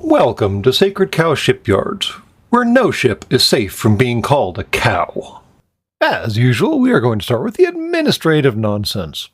Welcome to Sacred Cow Shipyards, where no ship is safe from being called a cow. As usual, we are going to start with the administrative nonsense.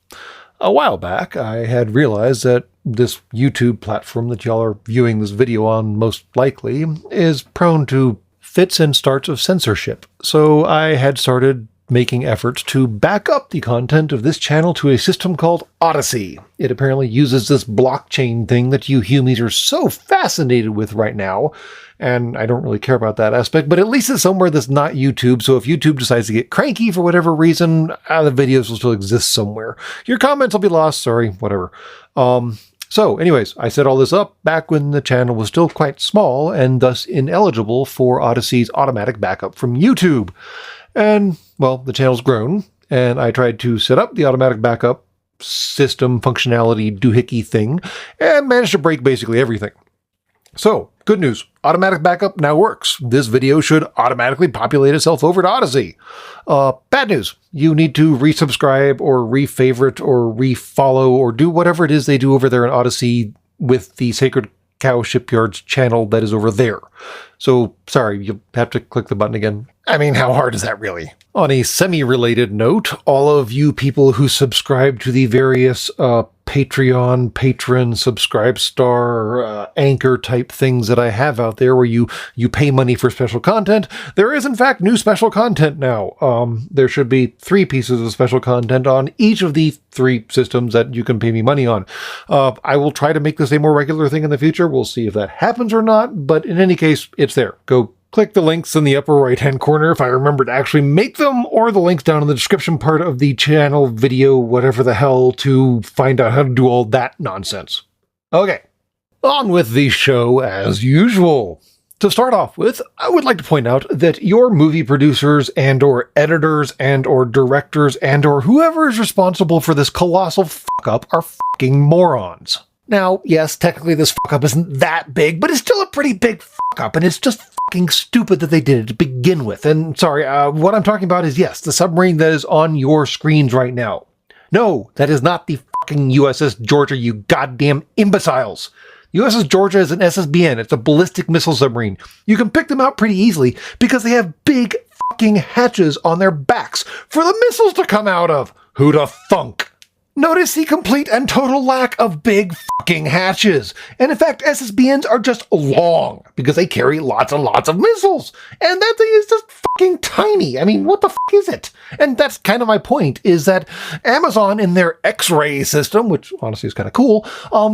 A while back, I had realized that this YouTube platform that y'all are viewing this video on most likely is prone to fits and starts of censorship, so I had started making efforts to back up the content of this channel to a system called Odyssey. It apparently uses this blockchain thing that you humies are so fascinated with right now, and I don't really care about that aspect, but at least it's somewhere that's not YouTube, so if YouTube decides to get cranky for whatever reason, the videos will still exist somewhere. Your comments will be lost, sorry, whatever. So anyways, I set all this up back when the channel was still quite small and thus ineligible for Odyssey's automatic backup from YouTube. And, well, the channel's grown, and I tried to set up the automatic backup system functionality doohickey thing, and managed to break basically everything. So, good news. Automatic backup now works. This video should automatically populate itself over to Odyssey. Bad news. You need to resubscribe or re-favorite or re-follow or do whatever it is they do over there in Odyssey with the Sacred Cow Shipyards channel that is over there. So, sorry, you'll have to click the button again. I mean, how hard is that really? On a semi-related note, all of you people who subscribe to the various Patreon, Patron, Subscribe Star, Anchor type things that I have out there where you pay money for special content, there is in fact new special content now. There should be 3 pieces of special content on each of the 3 systems that you can pay me money on. I will try to make this a more regular thing in the future. We'll see if that happens or not, but in any case, it's there. Go click the links in the upper right-hand corner if I remember to actually make them, or the links down in the description part of the channel, video, whatever the hell, to find out how to do all that nonsense. Okay, on with the show as usual. To start off with, I would like to point out that your movie producers and or editors and or directors and or whoever is responsible for this colossal fuck-up are fucking morons. Now, yes, technically this fuck-up isn't that big, but it's still a pretty big fuck-up, and it's just fucking stupid that they did it to begin with. And sorry, what I'm talking about is, yes, the submarine that is on your screens right now. No, that is not the fucking USS Georgia, you goddamn imbeciles. USS Georgia is an SSBN. It's a ballistic missile submarine. You can pick them out pretty easily because they have big fucking hatches on their backs for the missiles to come out of. Who'da thunk? Notice the complete and total lack of big fucking hatches. And in fact, SSBNs are just long because they carry lots and lots of missiles. And that thing is just fucking tiny. I mean, what the fuck is it? And that's kind of my point, is that Amazon in their X-ray system, which honestly is kind of cool,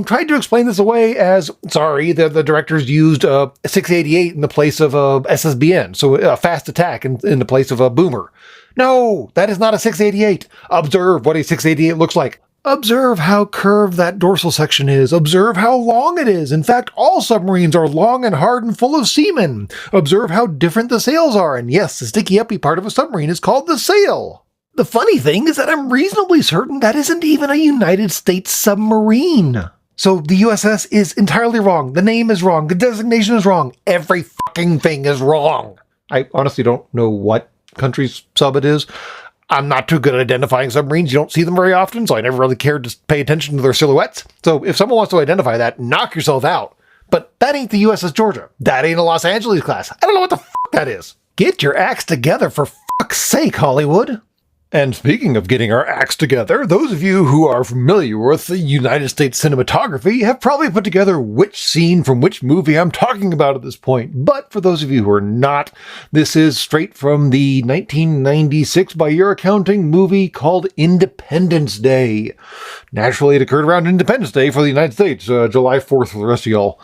tried to explain this away as, sorry, the directors used a 688 in the place of a SSBN. So a fast attack in the place of a boomer. No, that is not a 688. Observe what a 688 looks like. Observe how curved that dorsal section is. Observe how long it is. In fact, all submarines are long and hard and full of seamen. Observe how different the sails are. And yes, the sticky uppy part of a submarine is called the sail. The funny thing is that I'm reasonably certain that isn't even a United States submarine. So the USS is entirely wrong. The name is wrong. The designation is wrong. Every fucking thing is wrong. I honestly don't know what country's sub it is. I'm not too good at identifying submarines. You don't see them very often, so I never really cared to pay attention to their silhouettes. So if someone wants to identify that, knock yourself out. But that ain't the USS Georgia. That ain't a Los Angeles class. I don't know what the fuck that is. Get your acts together for fuck's sake, Hollywood. And speaking of getting our acts together, those of you who are familiar with the United States cinematography have probably put together which scene from which movie I'm talking about at this point. But for those of you who are not, this is straight from the 1996, by your accounting, movie called Independence Day. Naturally, it occurred around Independence Day for the United States, July 4th for the rest of y'all.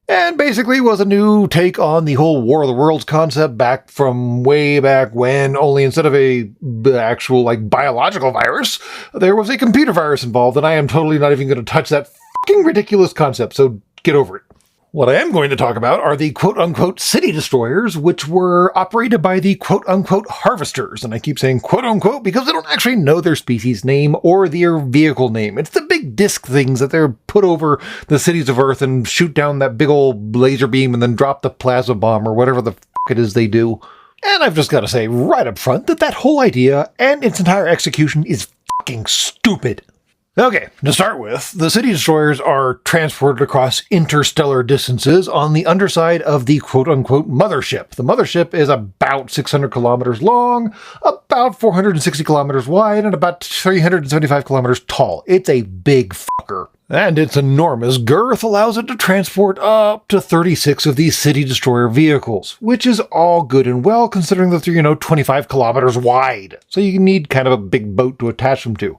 And basically was a new take on the whole War of the Worlds concept back from way back when, only instead of a actual, biological virus, there was a computer virus involved, and I am totally not even going to touch that fucking ridiculous concept, so get over it. What I am going to talk about are the quote-unquote city destroyers, which were operated by the quote-unquote harvesters. And I keep saying quote-unquote because they don't actually know their species name or their vehicle name. It's the big disc things that they're put over the cities of Earth and shoot down that big old laser beam and then drop the plasma bomb or whatever the fuck it is they do. And I've just got to say right up front that whole idea and its entire execution is fucking stupid. Okay, to start with, the city destroyers are transported across interstellar distances on the underside of the quote-unquote mothership. The mothership is about 600 kilometers long, about 460 kilometers wide, and about 375 kilometers tall. It's a big fucker. And its enormous girth allows it to transport up to 36 of these city destroyer vehicles, which is all good and well considering that they're, 25 kilometers wide. So you need kind of a big boat to attach them to.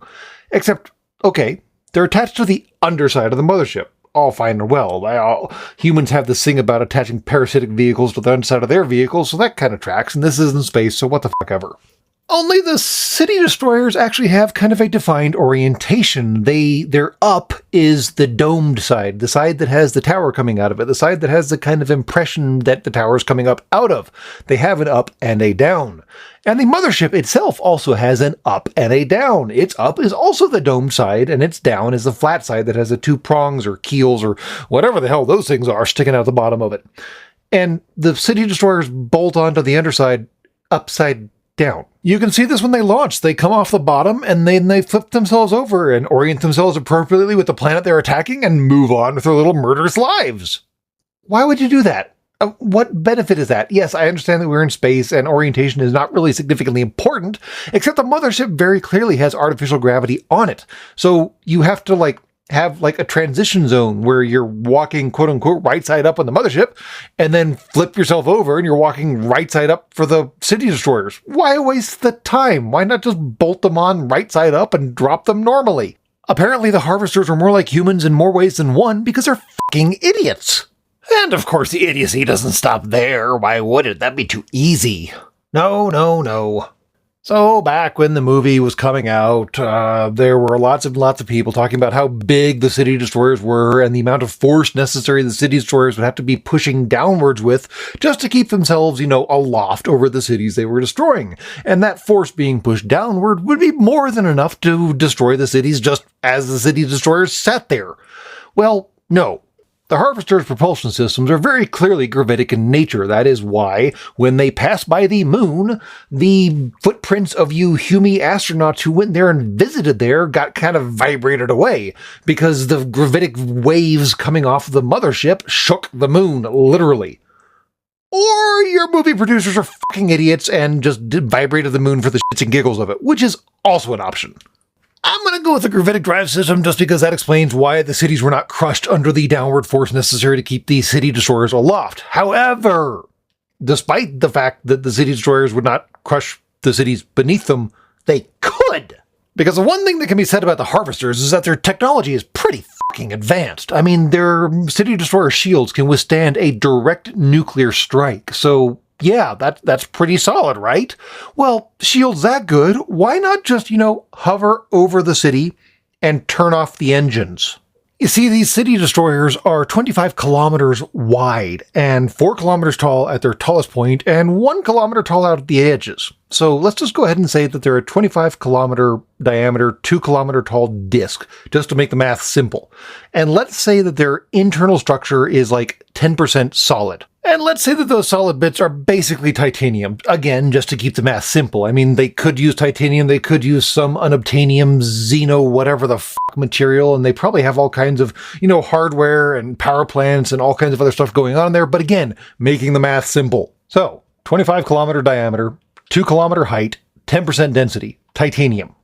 Except, okay, they're attached to the underside of the mothership. All fine and well. Humans have this thing about attaching parasitic vehicles to the underside of their vehicles, so that kind of tracks, and this is in space, so what the fuck ever. Only the city destroyers actually have kind of a defined orientation. Their up is the domed side, the side that has the tower coming out of it, the side that has the kind of impression that the tower is coming up out of. They have an up and a down. And the mothership itself also has an up and a down. Its up is also the domed side, and its down is the flat side that has the two prongs or keels or whatever the hell those things are sticking out the bottom of it. And the city destroyers bolt onto the underside upside down. You can see this when they launch. They come off the bottom and then they flip themselves over and orient themselves appropriately with the planet they're attacking and move on with their little murderous lives. Why would you do that? What benefit is that? Yes, I understand that we're in space and orientation is not really significantly important, except the mothership very clearly has artificial gravity on it. So you have to have a transition zone where you're walking quote unquote right side up on the mothership and then flip yourself over and you're walking right side up for the city destroyers. Why waste the time? Why not just bolt them on right side up and drop them normally? Apparently the harvesters are more like humans in more ways than one because they're fucking idiots. And of course the idiocy doesn't stop there. Why would it? That'd be too easy. No. So back when the movie was coming out, there were lots of people talking about how big the city destroyers were and the amount of force necessary the city destroyers would have to be pushing downwards with just to keep themselves, aloft over the cities they were destroying. And that force being pushed downward would be more than enough to destroy the cities just as the city destroyers sat there. Well, no. The Harvester's propulsion systems are very clearly gravitic in nature. That is why, when they pass by the moon, the footprints of you Hume astronauts who went there and visited there got kind of vibrated away, because the gravitic waves coming off the mothership shook the moon, literally. Or your movie producers are fucking idiots and just vibrated the moon for the shits and giggles of it, which is also an option. I'm going to go with the gravitic drive system just because that explains why the cities were not crushed under the downward force necessary to keep the city destroyers aloft. However, despite the fact that the city destroyers would not crush the cities beneath them, they could. Because the one thing that can be said about the harvesters is that their technology is pretty fucking advanced. I mean, their city destroyer shields can withstand a direct nuclear strike, so yeah, that's pretty solid, right? Well, shields that good, why not just, hover over the city and turn off the engines? You see, these city destroyers are 25 kilometers wide and 4 kilometers tall at their tallest point and 1 kilometer tall out at the edges. So let's just go ahead and say that they're a 25 kilometer diameter, 2 kilometer tall disc, just to make the math simple. And let's say that their internal structure is 10% solid. And let's say that those solid bits are basically titanium. Again, just to keep the math simple. I mean, they could use titanium, they could use some unobtainium, xeno, whatever the fuck material, and they probably have all kinds of, hardware and power plants and all kinds of other stuff going on there. But again, making the math simple. So, 25 kilometer diameter, 2 kilometer height, 10% density, titanium.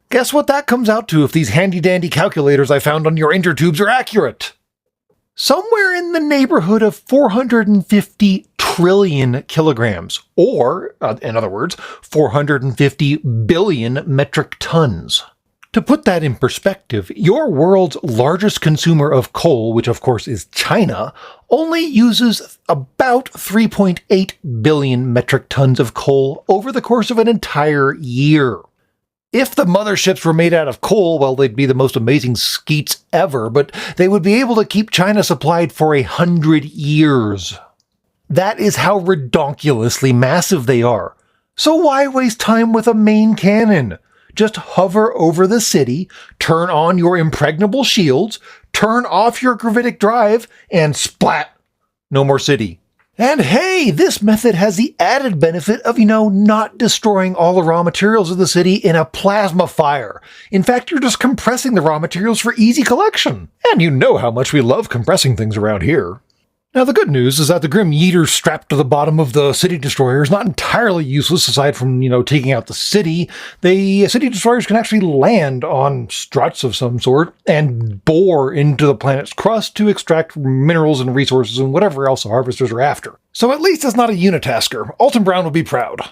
Guess what that comes out to if these handy-dandy calculators I found on your intertubes are accurate? Somewhere in the neighborhood of 450 trillion kilograms, or, in other words, 450 billion metric tons. To put that in perspective, your world's largest consumer of coal, which of course is China, only uses about 3.8 billion metric tons of coal over the course of an entire year. If the motherships were made out of coal, well, they'd be the most amazing skeets ever, but they would be able to keep China supplied for 100 years. That is how redonkulously massive they are. So why waste time with a main cannon? Just hover over the city, turn on your impregnable shields, turn off your gravitic drive, and splat! No more city. And hey, this method has the added benefit of, not destroying all the raw materials of the city in a plasma fire. In fact, you're just compressing the raw materials for easy collection. And you know how much we love compressing things around here. Now, the good news is that the Grim Yeeter strapped to the bottom of the City Destroyer is not entirely useless aside from, taking out the city. The City Destroyers can actually land on struts of some sort and bore into the planet's crust to extract minerals and resources and whatever else the harvesters are after. So at least it's not a unitasker. Alton Brown would be proud.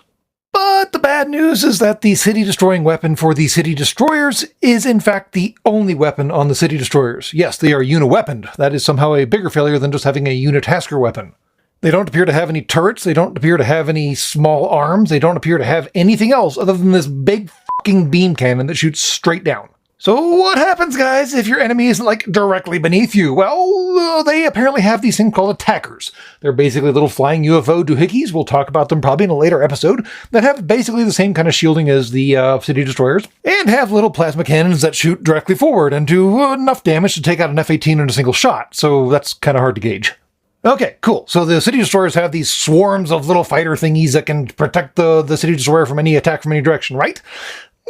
But the bad news is that the city-destroying weapon for the City Destroyers is in fact the only weapon on the City Destroyers. Yes, they are uni-weaponed. That is somehow a bigger failure than just having a unitasker weapon. They don't appear to have any turrets, they don't appear to have any small arms, they don't appear to have anything else other than this big fucking beam cannon that shoots straight down. So what happens, guys, if your enemy isn't, directly beneath you? Well, they apparently have these things called attackers. They're basically little flying UFO doohickeys. We'll talk about them probably in a later episode, that have basically the same kind of shielding as the City Destroyers, and have little plasma cannons that shoot directly forward and do enough damage to take out an F-18 in a single shot, so that's kind of hard to gauge. Okay, cool. So the City Destroyers have these swarms of little fighter thingies that can protect the City Destroyer from any attack from any direction, right?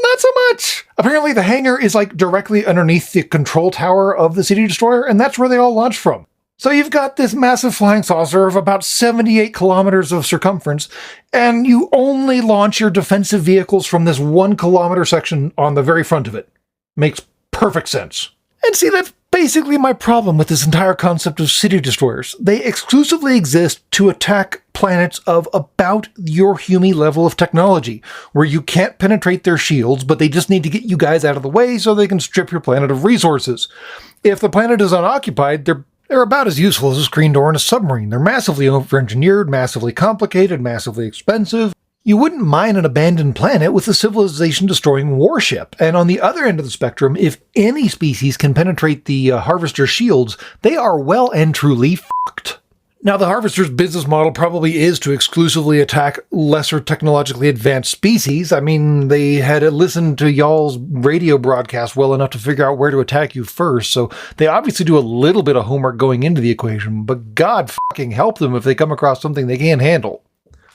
Not so much! Apparently the hangar is directly underneath the control tower of the City Destroyer, and that's where they all launch from. So you've got this massive flying saucer of about 78 kilometers of circumference, and you only launch your defensive vehicles from this 1 kilometer section on the very front of it. Makes perfect sense. And see, that's basically my problem with this entire concept of City Destroyers. They exclusively exist to attack planets of about your Hume level of technology, where you can't penetrate their shields, but they just need to get you guys out of the way so they can strip your planet of resources. If the planet is unoccupied, they're about as useful as a screen door in a submarine. They're massively over-engineered, massively complicated, massively expensive. You wouldn't mine an abandoned planet with a civilization-destroying warship. And on the other end of the spectrum, if any species can penetrate the Harvester shields, they are well and truly fucked. Now, the Harvester's business model probably is to exclusively attack lesser technologically advanced species. I mean, they had listened to y'all's radio broadcast well enough to figure out where to attack you first, so they obviously do a little bit of homework going into the equation, but God fucking help them if they come across something they can't handle.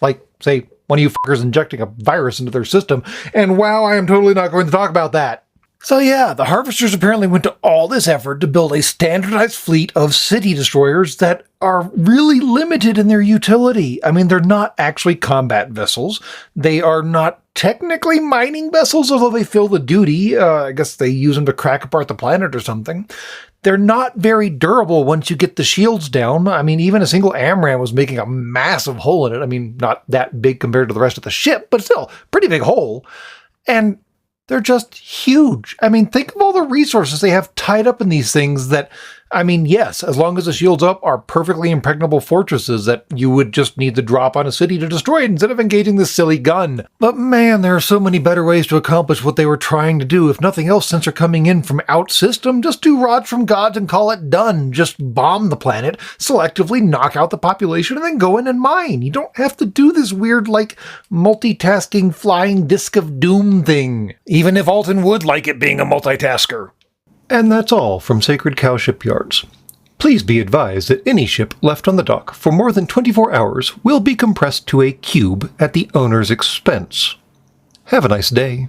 Like, say, one of you fuckers injecting a virus into their system, and wow, I am totally not going to talk about that. So yeah, the Harvesters apparently went to all this effort to build a standardized fleet of City Destroyers that are really limited in their utility. I mean, they're not actually combat vessels. They are not technically mining vessels, although they fill the duty. I guess they use them to crack apart the planet or something. They're not very durable once you get the shields down. I mean, even a single AMRAAM was making a massive hole in it. I mean, not that big compared to the rest of the ship, but still, pretty big hole. And they're just huge. I mean, think of all the resources they have tied up in these things that, I mean, yes, as long as the shields up are perfectly impregnable fortresses that you would just need to drop on a city to destroy it instead of engaging this silly gun. But man, there are so many better ways to accomplish what they were trying to do. If nothing else, since they're coming in from out system, just do rods from gods and call it done. Just bomb the planet, selectively knock out the population, and then go in and mine. You don't have to do this weird, multitasking flying disc of doom thing. Even if Alton would like it being a multitasker. And that's all from Sacred Cow Shipyards. Please be advised that any ship left on the dock for more than 24 hours will be compressed to a cube at the owner's expense. Have a nice day.